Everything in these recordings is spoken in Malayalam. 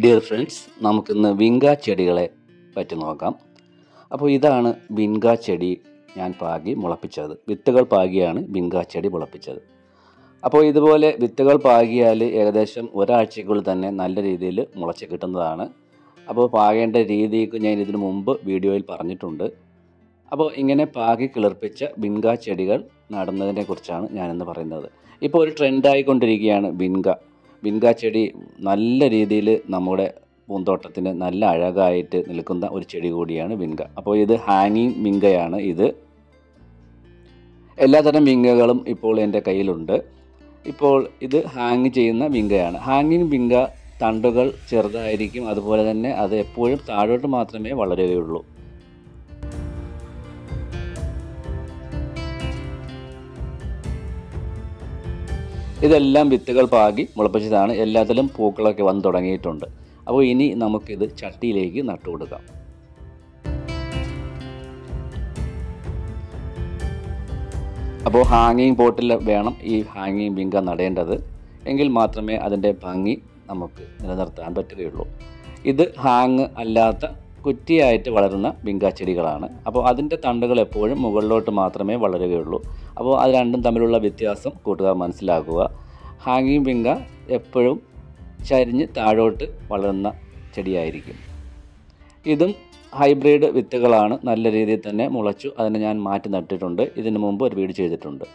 ഡിയർ ഫ്രണ്ട്സ്, നമുക്കിന്ന് വിങ്ക ചെടികളെ പറ്റി നോക്കാം. അപ്പോൾ ഇതാണ് വിങ്ക ചെടി ഞാൻ പാകി മുളപ്പിച്ചത്. വിത്തുകൾ പാകിയാണ് വിങ്ക ചെടി മുളപ്പിച്ചത്. അപ്പോൾ ഇതുപോലെ വിത്തുകൾ പാകിയാൽ ഏകദേശം ഒരാഴ്ചയ്ക്കുള്ളിൽ തന്നെ നല്ല രീതിയിൽ മുളച്ച് കിട്ടുന്നതാണ്. അപ്പോൾ പാകേണ്ട രീതിക്ക് ഞാൻ ഇതിനു മുമ്പ് വീഡിയോയിൽ പറഞ്ഞിട്ടുണ്ട്. അപ്പോൾ ഇങ്ങനെ പാകി കിളിർപ്പിച്ച വിങ്ക ചെടികൾ നടുന്നതിനെ കുറിച്ചാണ് ഞാനിന്ന് പറയുന്നത്. ഇപ്പോൾ ഒരു ട്രെൻഡായിക്കൊണ്ടിരിക്കുകയാണ് വിങ്ക ചെടി. നല്ല രീതിയിൽ നമ്മുടെ പൂന്തോട്ടത്തിന് നല്ല അഴകായിട്ട് നിൽക്കുന്ന ഒരു ചെടി കൂടിയാണ് വിങ്ക. അപ്പോൾ ഇത് ഹാങ്ങിങ് വിങ്കയാണ്. ഇത് എല്ലാതരം വിങ്കകളും ഇപ്പോൾ എൻ്റെ കയ്യിലുണ്ട്. ഇപ്പോൾ ഇത് ഹാങ് ചെയ്യുന്ന വിങ്കയാണ്. ഹാങ്ങിങ് വിങ്ക തണ്ടുകൾ ചെറുതായിരിക്കും, അതുപോലെ തന്നെ അത് എപ്പോഴും താഴോട്ട് മാത്രമേ വളരുകയുള്ളൂ. ഇതെല്ലാം വിത്തുകൾ പാകി മുളപ്പിച്ചതാണ്. എല്ലാത്തിലും പൂക്കളൊക്കെ വന്നു തുടങ്ങിയിട്ടുണ്ട്. അപ്പോൾ ഇനി നമുക്കിത് ചട്ടിയിലേക്ക് നട്ടുകൊടുക്കാം. അപ്പോൾ ഹാങ്ങിങ് പോട്ടിൽ വേണം ഈ ഹാങ്ങിങ് വിങ്ക നടേണ്ടത്. എങ്കിൽ മാത്രമേ അതിൻ്റെ ഭംഗി നമുക്ക് നിലനിർത്താൻ പറ്റുകയുള്ളൂ. ഇത് ഹാങ് അല്ലാത്ത കുറ്റിയായിട്ട് വളരുന്ന വിങ്ക ചെടികളാണ്. അപ്പോൾ അതിൻ്റെ തണ്ടുകൾ എപ്പോഴും മുകളിലോട്ട് മാത്രമേ വളരുകയുള്ളൂ. അപ്പോൾ അത് രണ്ടും തമ്മിലുള്ള വ്യത്യാസം കൂട്ടുകാർ മനസ്സിലാക്കുക. ഹാങ്ങിങ് വിങ്ക എപ്പോഴും ചരിഞ്ഞ് താഴോട്ട് വളരുന്ന ചെടിയായിരിക്കും. ഇതും ഹൈബ്രിഡ് വിത്തുകളാണ്. നല്ല രീതിയിൽ തന്നെ മുളച്ചു. അതിനെ ഞാൻ മാറ്റി നട്ടിട്ടുണ്ട്. ഇതിനു മുമ്പ് ഒരു വീഡിയോ ചെയ്തിട്ടുണ്ട്.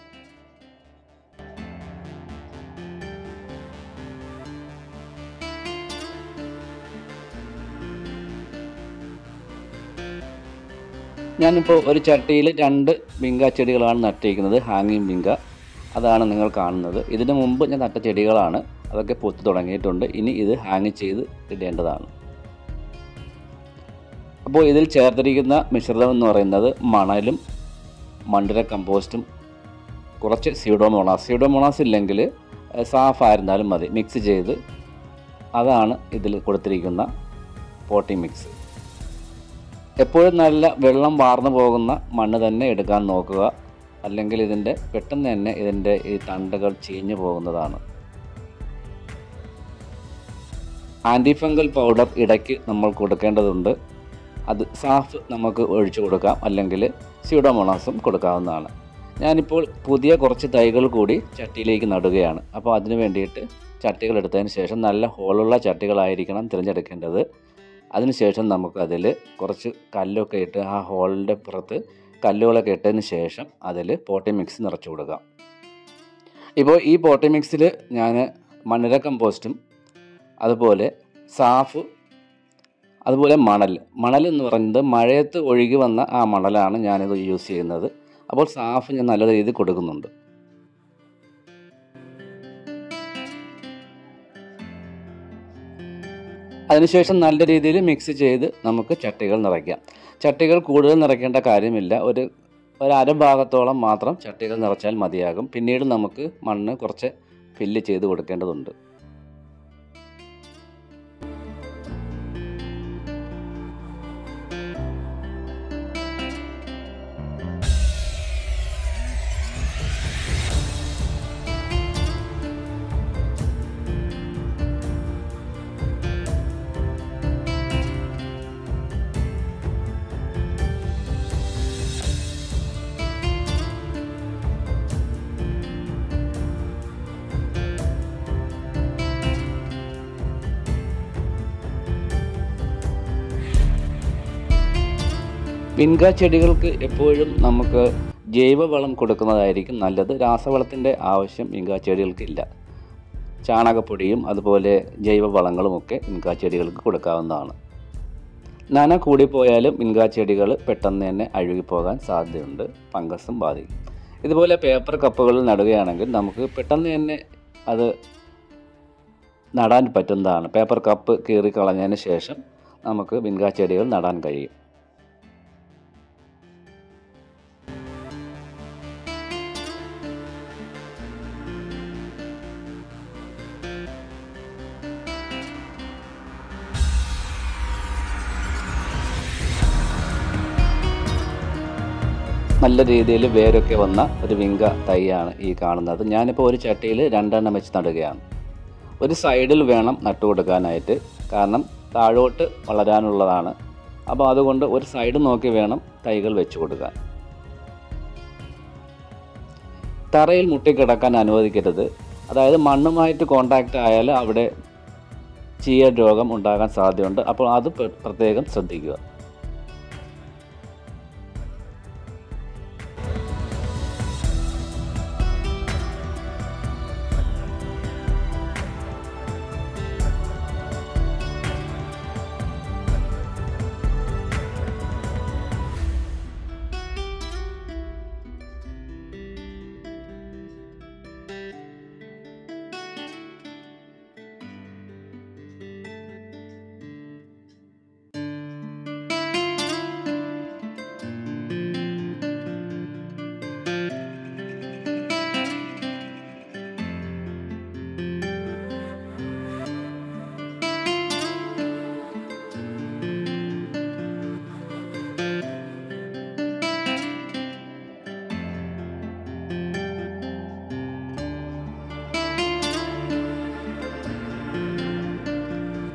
ഞാനിപ്പോൾ ഒരു ചട്ടിയിൽ 2 വിങ്ക ചെടികളാണ് നട്ടിരിക്കുന്നത്. ഹാങ്ങിങ് വിങ്ക അതാണ് നിങ്ങൾ കാണുന്നത്. ഇതിനു മുമ്പ് ഞാൻ നട്ട ചെടികളാണ്. അതൊക്കെ പൂത്ത് തുടങ്ങിയിട്ടുണ്ട്. ഇനി ഇത് ഹാങ് ചെയ്ത് ഇടേണ്ടതാണ്. അപ്പോൾ ഇതിൽ ചേർത്തിരിക്കുന്ന മിശ്രിതം എന്ന് പറയുന്നത് മണലും മണ്ണിര കമ്പോസ്റ്റും കുറച്ച് സ്യൂഡോമോണാസ് ഇല്ലെങ്കിൽ സാഫ് ആയിരുന്നാലും മതി, മിക്സ് ചെയ്ത് അതാണ് ഇതിൽ കൊടുത്തിരിക്കുന്ന പോട്ടിംഗ് മിക്സ്. എപ്പോഴും നല്ല വെള്ളം വാർന്നു പോകുന്ന മണ്ണ് തന്നെ എടുക്കാൻ നോക്കുക. അല്ലെങ്കിൽ പെട്ടെന്ന് തന്നെ ഇതിൻ്റെ ഈ തണ്ടുകൾ ചീഞ്ഞു പോകുന്നതാണ്. ആൻറ്റിഫംഗൽ പൗഡർ ഇടയ്ക്ക് നമ്മൾ കൊടുക്കേണ്ടതുണ്ട്. അത് സാഫ് നമുക്ക് ഒഴിച്ചു കൊടുക്കാം, അല്ലെങ്കിൽ സ്യൂഡോമോണാസും കൊടുക്കാവുന്നതാണ്. ഞാനിപ്പോൾ പുതിയ കുറച്ച് തൈകൾ കൂടി ചട്ടിയിലേക്ക് നടുകയാണ്. അപ്പോൾ അതിന് വേണ്ടിയിട്ട് ചട്ടികൾ എടുത്തതിന് ശേഷം നല്ല ഹോളുള്ള ചട്ടികളായിരിക്കണം തിരഞ്ഞെടുക്കേണ്ടത്. അതിനുശേഷം നമുക്കതിൽ കുറച്ച് കല്ലൊക്കെ ഇട്ട് ആ ഹോളിൻ്റെ പുറത്ത് കല്ലുകളൊക്കെ ഇട്ടതിന് ശേഷം അതിൽ പോട്ടിംഗ് മിക്സ് നിറച്ചു കൊടുക്കാം. ഇപ്പോൾ ഈ പോട്ടിംഗ് മിക്സിൽ ഞാൻ മണ്ണിര കമ്പോസ്റ്റും അതുപോലെ സാഫ് അതുപോലെ മണൽ എന്ന് പറയുന്നത് മഴയത്ത് ഒഴുകി വന്ന ആ മണലാണ് ഞാനിത് യൂസ് ചെയ്യുന്നത്. അപ്പോൾ സാഫ് ഞാൻ നല്ല രീതിയിൽ കൊടുക്കുന്നുണ്ട്. അതിനുശേഷം നല്ല രീതിയിൽ മിക്സ് ചെയ്ത് നമുക്ക് ചട്ടികൾ നിറയ്ക്കാം. ചട്ടികൾ കൂടുതൽ നിറയ്ക്കേണ്ട കാര്യമില്ല. ഒരു അരഭാഗത്തോളം മാത്രം ചട്ടികൾ നിറച്ചാൽ മതിയാകും. പിന്നീട് നമുക്ക് മണ്ണ് കുറച്ച് ഫില്ല് ചെയ്ത് കൊടുക്കേണ്ടതുണ്ട്. വിങ്ക ചെടികൾക്ക് എപ്പോഴും നമുക്ക് ജൈവവളം കൊടുക്കുന്നതായിരിക്കും നല്ലത്. രാസവളത്തിൻ്റെ ആവശ്യം വിങ്ക ചെടികൾക്കില്ല. ചാണകപ്പൊടിയും അതുപോലെ ജൈവവളങ്ങളുമൊക്കെ വിങ്ക ചെടികൾക്ക് കൊടുക്കാവുന്നതാണ്. നന കൂടിപ്പോയാലും വിങ്ക ചെടികൾ പെട്ടെന്ന് തന്നെ അഴുകിപ്പോകാൻ സാധ്യതയുണ്ട്. ഫംഗസും ബാധിക്കും. ഇതുപോലെ പേപ്പർ കപ്പുകളിൽ നടുകയാണെങ്കിൽ നമുക്ക് പെട്ടെന്ന് തന്നെ അത് നടാൻ പറ്റുന്നതാണ്. പേപ്പർ കപ്പ് കീറിക്കളഞ്ഞതിന് ശേഷം നമുക്ക് വിങ്ക ചെടികൾ നടാൻ കഴിയും. നല്ല രീതിയിൽ വേരൊക്കെ വന്ന ഒരു വിങ്ക തൈയാണ് ഈ കാണുന്നത്. ഞാനിപ്പോൾ ഒരു ചട്ടിയിൽ 2 എണ്ണം വെച്ച് നടുകയാണ്. ഒരു സൈഡിൽ വേണം നട്ടു കൊടുക്കാനായിട്ട്. കാരണം താഴോട്ട് വളരാനുള്ളതാണ്. അപ്പോൾ അതുകൊണ്ട് ഒരു സൈഡ് നോക്കി വേണം തൈകൾ വെച്ച് കൊടുക്കാൻ. തറയിൽ മുട്ടിക്കിടക്കാൻ അനുവദിക്കരുത്. അതായത് മണ്ണുമായിട്ട് കോണ്ടാക്റ്റ് ആയാൽ അവിടെ ചീയൽ രോഗം ഉണ്ടാകാൻ സാധ്യതയുണ്ട്. അപ്പോൾ അത് പ്രത്യേകം ശ്രദ്ധിക്കുക.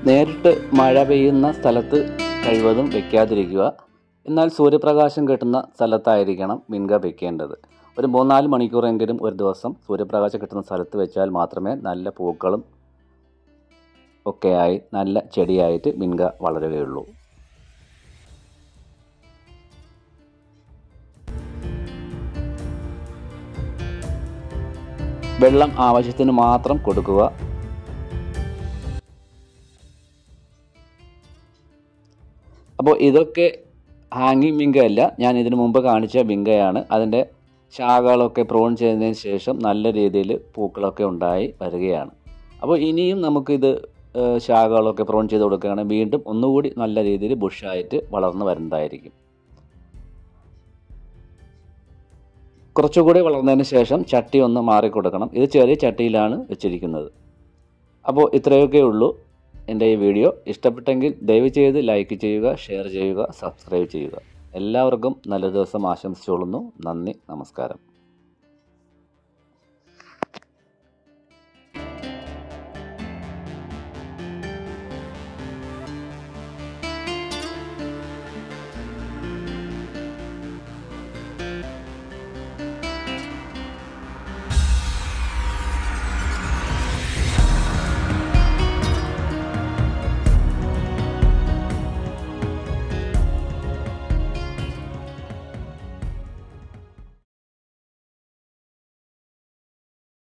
നേരിട്ട് മഴ പെയ്യുന്ന സ്ഥലത്ത് കഴിവതും വെക്കാതിരിക്കുക. എന്നാൽ സൂര്യപ്രകാശം കിട്ടുന്ന സ്ഥലത്തായിരിക്കണം വിൻഗ വെക്കേണ്ടത്. ഒരു 3-4 മണിക്കൂറെങ്കിലും ഒരു ദിവസം സൂര്യപ്രകാശം കിട്ടുന്ന സ്ഥലത്ത് വെച്ചാൽ മാത്രമേ നല്ല പൂക്കളും ഒക്കെയായി നല്ല ചെടിയായിട്ട് വിൻഗ വളരുകയുള്ളൂ. വെള്ളം ആവശ്യത്തിന് മാത്രം കൊടുക്കുക. അപ്പോൾ ഇതൊക്കെ ഹാങ്ങിങ് വിങ്കയല്ല, ഞാൻ ഇതിനു മുമ്പ് കാണിച്ച വിങ്കയാണ്. അതിൻ്റെ ശാഖകളൊക്കെ പ്രൂൺ ചെയ്തതിന് ശേഷം നല്ല രീതിയിൽ പൂക്കളൊക്കെ ഉണ്ടായി വരികയാണ്. അപ്പോൾ ഇനിയും നമുക്കിത് ശാഖകളൊക്കെ പ്രൂൺ ചെയ്ത് കൊടുക്കുകയാണെങ്കിൽ വീണ്ടും ഒന്നുകൂടി നല്ല രീതിയിൽ ബുഷായിട്ട് വളർന്നു വരുന്നതായിരിക്കും. കുറച്ചുകൂടി വളർന്നതിന് ശേഷം ചട്ടി ഒന്ന് മാറിക്കൊടുക്കണം. ഇത് ചെറിയ ചട്ടിയിലാണ് വെച്ചിരിക്കുന്നത്. അപ്പോൾ ഇത്രയൊക്കെ ഉള്ളൂ എൻ്റെ ഈ വീഡിയോ. ഇഷ്ടപ്പെട്ടെങ്കിൽ ദയവ് ചെയ്ത് ലൈക്ക് ചെയ്യുക, ഷെയർ ചെയ്യുക, സബ്സ്ക്രൈബ് ചെയ്യുക. എല്ലാവർക്കും നല്ല ദിവസം ആശംസിച്ചുകൊള്ളുന്നു. നന്ദി, നമസ്കാരം.